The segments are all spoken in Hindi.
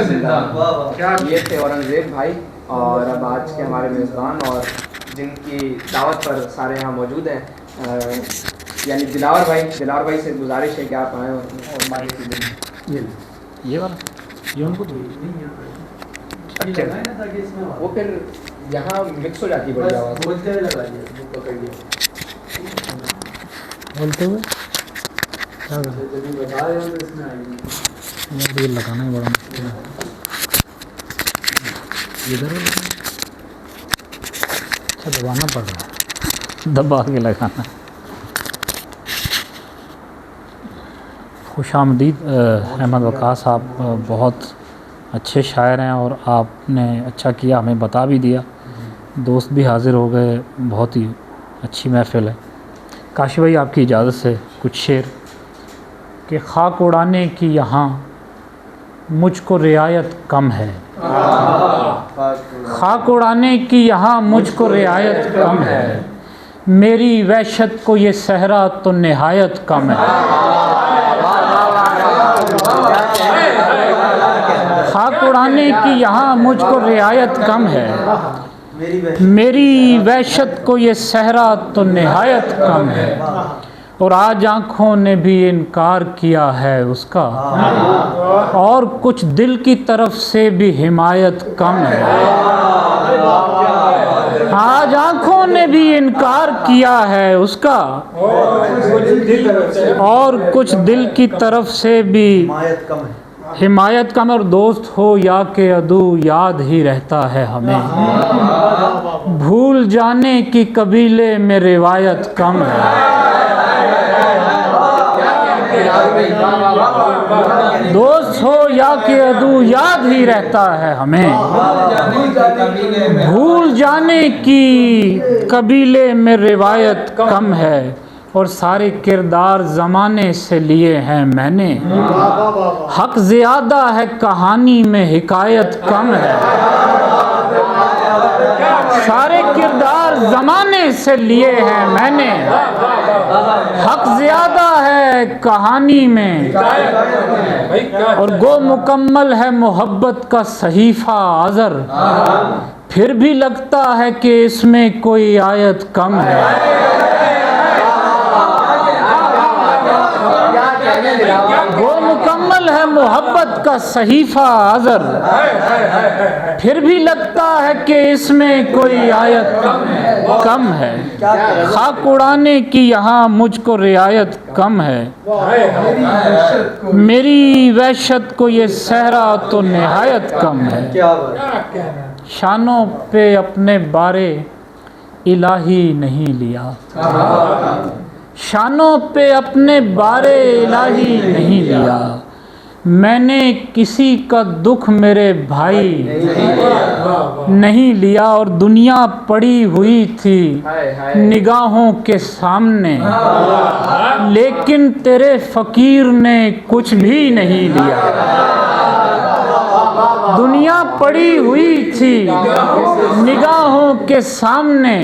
ये थे औरंगजेब भाई। और अब आज के हमारे मेज़बान और जिनकी दावत पर सारे यहाँ मौजूद हैं, यानी दिलावर भाई से गुजारिश है कि आप आएँ और माइक ये वाला ये उनको तो अच्छा, वो फिर यहाँ मिक्स हो जाती है बड़ी आवाज़। बोलते हुए क्या ये लगाना ही बड़ा मुश्किल है। इधर अच्छा दबाना पड़ रहा है, दबा के लगाना। खुशामदीद अहमद वकास, आप बहुत अच्छे शायर हैं और आपने अच्छा किया हमें बता भी दिया। दोस्त भी हाज़िर हो गए, बहुत ही अच्छी महफ़िल है। काशी भाई आपकी इजाज़त से कुछ शेर कि खाक उड़ाने की यहाँ मुझको रियायत कम है, खाक उड़ाने की यहाँ मुझको रियायत कम है, मेरी वहशत को ये सहरा तो निहायत कम है। खाक उड़ाने की यहाँ मुझको रियायत कम है, मेरी वहशत को ये सहरा तो निहायत कम है, और आज आँखों ने भी इनकार किया है उसका, और कुछ दिल की तरफ से भी हिमायत कम है। आज आँखों ने भी इनकार किया है उसका, और कुछ दिल की तरफ से भी हिमायत कम। और दोस्त हो या के अदू याद ही रहता है हमें, भूल जाने की कबीले में रिवायत कम है। दोस्त हो या के अदू याद ही रहता है हमें, भूल जाने की कबीले में रिवायत कम है, और सारे किरदार ज़माने से लिए हैं मैंने, हक ज़्यादा है कहानी में हिकायत कम है। सारे किरदार ज़माने से लिए हैं मैंने, हक ज़्यादा है कहानी में, और गो मुकम्मल है मोहब्बत का सहीफ़ा आज़र, फिर भी लगता है कि इसमें कोई आयत कम है। वो मुकम्मल है मोहब्बत का सहीफ़ा आज़र, फिर भी लगता है कि इसमें कोई आयत कम है। खाक उड़ाने की यहाँ मुझको रियायत कम है, मेरी वहशत को ये सहरा तो निहायत कम है। शानों पे अपने बारे इलाही नहीं लिया, शानों पे अपने बारे इलाही नहीं लिया, मैंने किसी का दुख मेरे भाई नहीं लिया, और दुनिया पड़ी हुई थी निगाहों के सामने, लेकिन तेरे फ़कीर ने कुछ भी नहीं लिया। दुनिया पड़ी हुई थी निगाहों के सामने,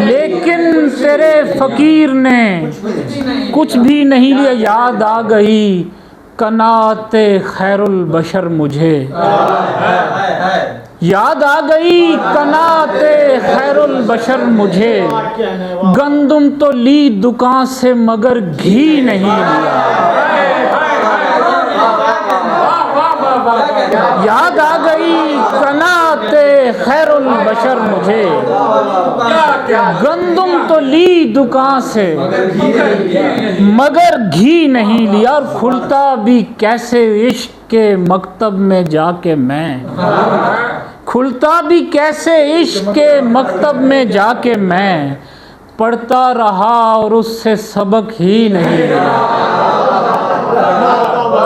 लेकिन तेरे फ़कीर ने कुछ भी नहीं लिया। याद आ गई कनाते खैरुल बशर मुझे, याद आ गई कनाते खैरुल बशर मुझे, गंदुम तो ली दुकान से मगर घी नहीं लिया। याद आ गई कनाते खैरुल बशर मुझे, गंदुम तो ली दुकान से मगर घी नहीं लिया। और खुलता भी कैसे इश्क के मकतब में जाके मैं, खुलता भी कैसे इश्क के मकतब में जाके मैं, पढ़ता रहा और उससे सबक ही नहीं लिया।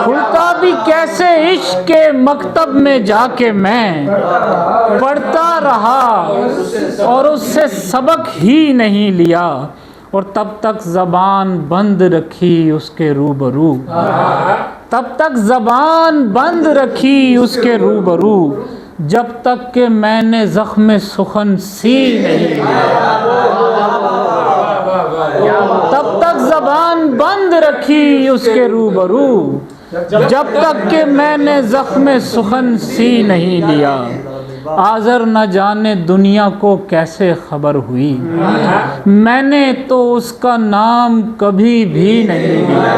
खुलता भी कैसे इश्क के मकतब में जाके मैं, पढ़ता रहा और उससे सबक ही नहीं लिया। और तब तक ज़बान बंद रखी उसके रूबरू, तब तक ज़बान बंद रखी उसके रूबरू, जब तक कि मैंने ज़ख्म सुखन सी नहीं लिया। तब तक ज़बान बंद रखी उसके रूबरू, जब तक कि मैंने ज़ख्म सुखन सी नहीं लिया, आज़र न जाने दुनिया को कैसे खबर हुई, मैंने तो उसका नाम कभी भी नहीं लिया।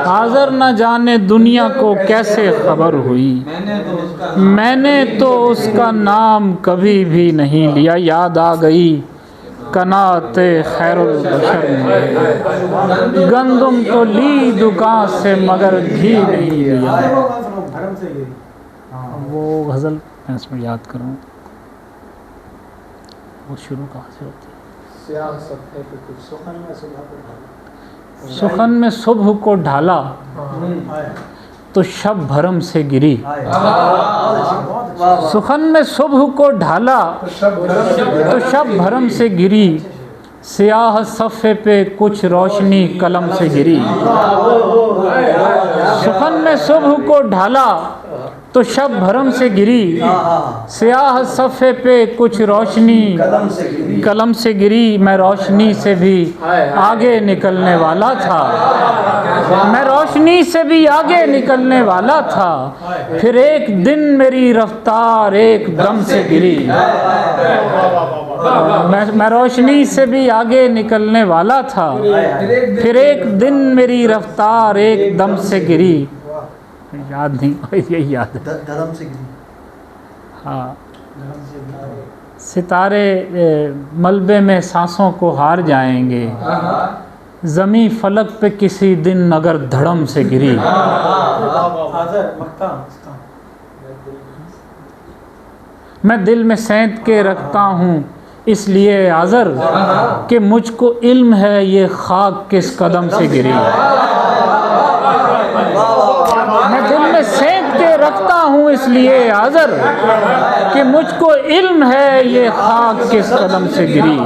आज़र न जाने दुनिया को कैसे खबर हुई, मैंने तो उसका नाम कभी भी नहीं लिया। याद आ गई कनाते खैरुल बशर में, गंदुम तो ली दुकान से मगर घी नहीं लिया। वो गज़ल मैं इसमें याद करूँ, वो शुरू कहाँ से होती है? सुखन में सुबह को ढाला तो शब भरम से गिरी। सुखन में सुबह को ढाला तो शब भरम से गिरी, सियाह सफ़े पे कुछ रोशनी कलम से गिरी। सुखन में सुबह को ढाला तो शब भरम से गिरी, सियाह सफ़े पे कुछ रोशनी कलम से गिरी। मैं रोशनी से भी आगे निकलने वाला था, मैं रोशनी से भी आगे निकलने वाला था, फिर एक दिन मेरी रफ्तार एक दम से गिरी। मैं रोशनी से भी आगे निकलने वाला था, फिर एक दिन मेरी रफ्तार एक दम से गिरी। याद नहीं, यही याद है। धर्म से गिरी। हाँ, सितारे मलबे में सांसों को हार जाएंगे, ज़मी फलक पे किसी दिन अगर धड़म से गिरी। मैं दिल में सेंध के रखता हूँ इसलिए आज़र कि मुझको इल्म है ये खाक किस कदम से गिरी। मैं दिल में सेंध के रखता हूँ इसलिए आज़र कि मुझको इल्म है ये खाक किस कदम से गिरी।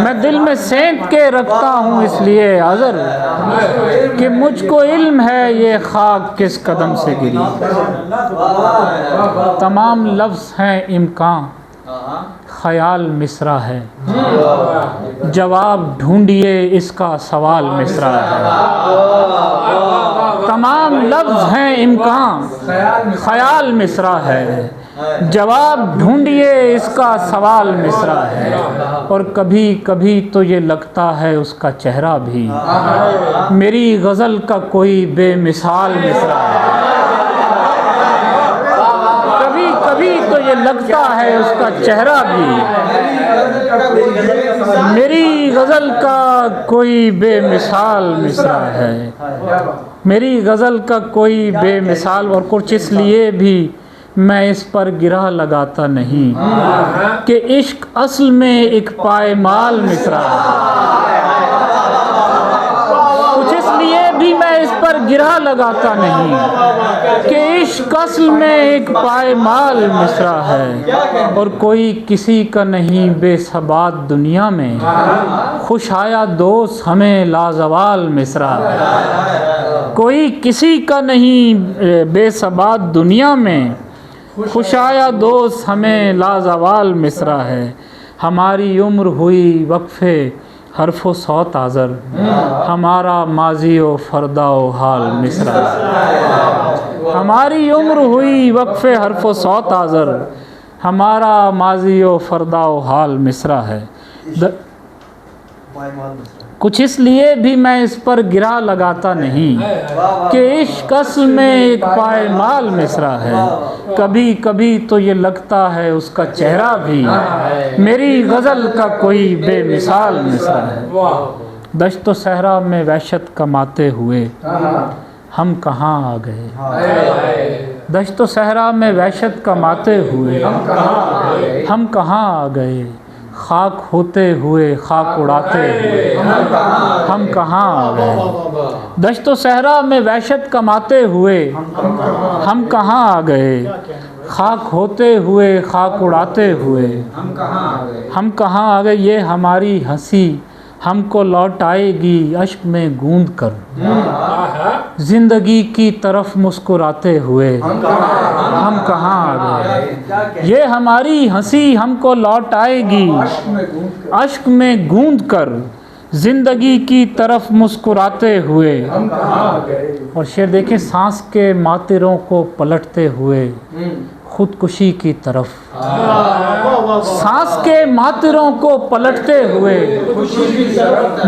मैं दिल में सेंध के रखता हूँ इसलिए आज़र कि मुझको इल्म है ये खाक किस कदम से गिरी। तमाम लफ्ज़ हैं इम्कान, ख़याल मिसरा है, जवाब ढूंढिए इसका सवाल मिसरा है। तमाम लफ्ज़ हैं इम्कान, ख़याल मिसरा है, जवाब ढूंढिए इसका सवाल मिसरा है। और कभी कभी तो ये लगता है उसका चेहरा भी मेरी गज़ल का कोई बेमिसाल मिसरा है। कभी तो ये लगता है उसका चेहरा भी मेरी गज़ल का कोई बेमिसाल मिसरा है। मेरी गज़ल का कोई बेमिसाल, और कुछ इसलिए भी मैं इस पर गिरा लगाता नहीं कि इश्क असल में एक पायमाल मिसरा है। कुछ इसलिए भी मैं इस पर गिरा लगाता नहीं कि इश्क असल में एक पायमाल मिसरा है। और कोई किसी का नहीं बेसबात दुनिया में, खुश आया दोस्त हमें लाजवाल मिसरा है। कोई किसी का नहीं बेसबात दुनिया में, खुश आया दोस्त हमें लाजवाल मिसरा है। हमारी उम्र हुई वक्फे हरफ़ो सौत आज़र, हमारा माजी व फ़रदा व हाल मिसरा है। हमारी उम्र हुई वक्फे हरफ़ो सौत आज़र, हमारा माजी व फ़रदा व हाल मिसरा है। कुछ इसलिए भी मैं इस पर गिरा लगाता नहीं कि इश्क असल में एक पायमाल मिसरा है। कभी कभी तो ये लगता है उसका चेहरा भी मेरी गज़ल का कोई बेमिसाल मिसरा है। दश्त व सहरा में वहशत कमाते हुए हम कहाँ आ गए। दश्त व सहरा में वहशत कमाते हुए हम कहाँ आ गए। खाक होते हुए खाक उड़ाते हुए हम कहाँ आ गए। दश्त व सहरा में वहशत कमाते हुए हम कहाँ आ गए। खाक होते हुए खाक उड़ाते हुए हम कहाँ आ गए। ये हमारी हंसी हमको लौट आएगी अश्क में गूंद कर, ज़िंदगी की तरफ मुस्कुराते हुए हम कहाँ आ गए। ये हमारी हंसी हमको लौट आएगी अश्क में गूंद कर, जिंदगी की तरफ मुस्कुराते हुए। और शेर देखें, सांस के मातिरों को पलटते हुए खुदकुशी की तरफ। सांस के मातिरों को पलटते हुए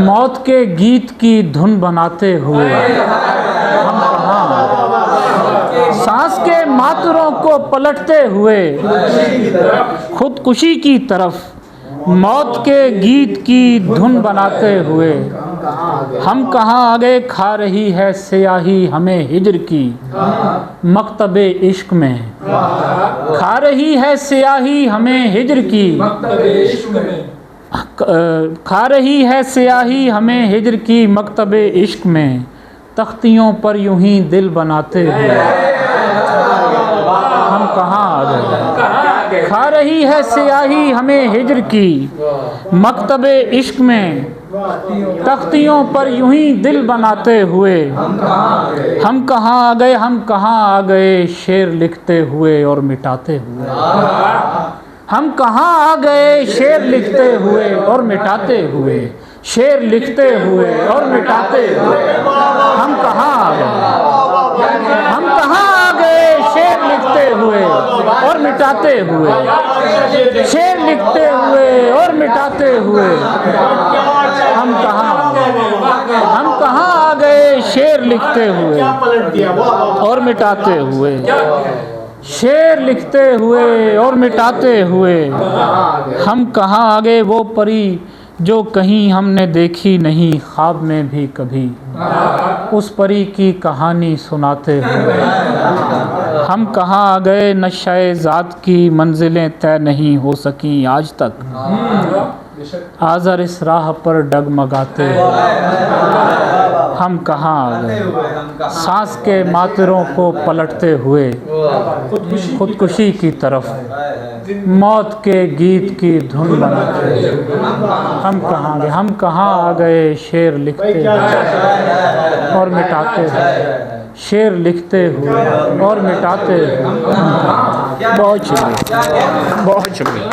मौत के गीत की धुन बनाते हुए। हम कहाँ, सांस के मातिरों को पलटते हुए खुदकुशी की तरफ मौत के गीत की धुन बनाते हुए। हम कहाँ आ गए, खा रही है स्याही हमें हिज्र की मकतबे इश्क में। खा रही है स्याही हमें हिज्र की, खा रही है स्याही हमें हिज्र की मकतबे इश्क में। तख्तियों पर यूं ही दिल बनाते हुए। हम कहाँ आ गए, खा रही है स्याही हमें हिज्र की मकतबे इश्क में। तख्तियों पर यूं ही दिल बनाते हुए। हम कहाँ आ गए, हम कहाँ आ गए शेर लिखते हुए और मिटाते हुए। हम कहाँ आ गए शेर लिखते हुए और मिटाते हुए। शेर लिखते हुए और मिटाते हुए। हम कहाँ आ गए, हम कहाँ आ गए शेर लिखते हुए और मिटाते हुए। शेर लिखते हुए और मिटाते हुए। हम कहाँ आ गए शेर लिखते हुए और मिटाते हुए। शेर लिखते हुए और मिटाते हुए। हम कहाँ आ गए, वो परी जो कहीं हमने देखी नहीं ख्वाब में भी कभी। उस परी की कहानी सुनाते हुए। हम कहाँ आ गए, नशाए ज़ात की मंजिलें तय नहीं हो सकी आज तक। आज़र इस राह पर डगमगाते हुए। हम कहाँ आ गए, सांस के मातिरों को पलटते हुए खुदकुशी की तरफ मौत के गीत की धुन बनाते हुए। हम कहाँ गए, हम कहाँ आ गए शेर लिखते हुए और मिटाते हुए। शेर लिखते हुए और मिटाते हुए। बहुत शुक्रिया, बहुत शुक्रिया।